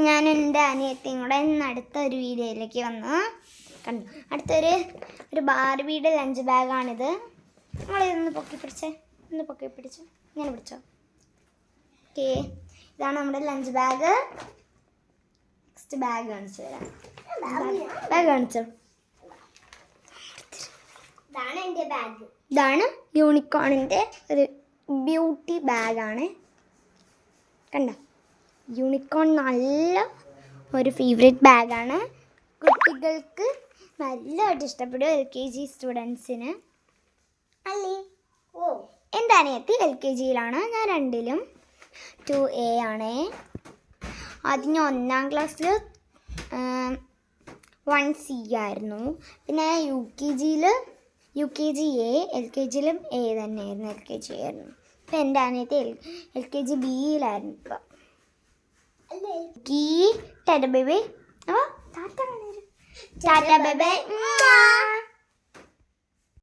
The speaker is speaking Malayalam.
ഞാൻ എൻ്റെ അനിയത്തിയും കൂടെ ഇന്ന് അടുത്തൊരു വീഡിയോയിലേക്ക് വന്നു കണ്ടു. അടുത്തൊരു ബാർബിയുടെ ലഞ്ച് ബാഗാണിത്. നമ്മളിതൊന്ന് പൊക്കി പിടിച്ചേ, ഇങ്ങനെ പിടിച്ചോ. ഓക്കെ, ഇതാണ് നമ്മുടെ ലഞ്ച് ബാഗ്. നെക്സ്റ്റ് ബാഗ് കാണിച്ചു തരാം. ബാഗ് കാണിച്ചോ. ഇതാണ് യൂണിക്കോണിൻ്റെ ഒരു ബ്യൂട്ടി ബാഗാണ്. കണ്ടോ, യൂണിക്കോൺ നല്ല ഒരു ഫേവറേറ്റ് ബാഗാണ്. കുട്ടികൾക്ക് നല്ലതായിട്ട് ഇഷ്ടപ്പെടും, LKG സ്റ്റുഡൻസിന് അല്ലേ. എൻ്റെ അനിയത്തി LKGയിലാണ്, ഞാൻ 2ലും 2A ആണ്. ആദ്യം ഞാൻ 1ാം ക്ലാസ്സിൽ 1C ആയിരുന്നു. പിന്നെ UKG A, LKGയിലും A തന്നെയായിരുന്നു, LKG ആയിരുന്നു. ഇപ്പം എൻ്റെ അനിയത്തി LKG Bയിലായിരുന്നു. ഇപ്പം ടാറ്റ ബേബി, ടാറ്റ ബേബി.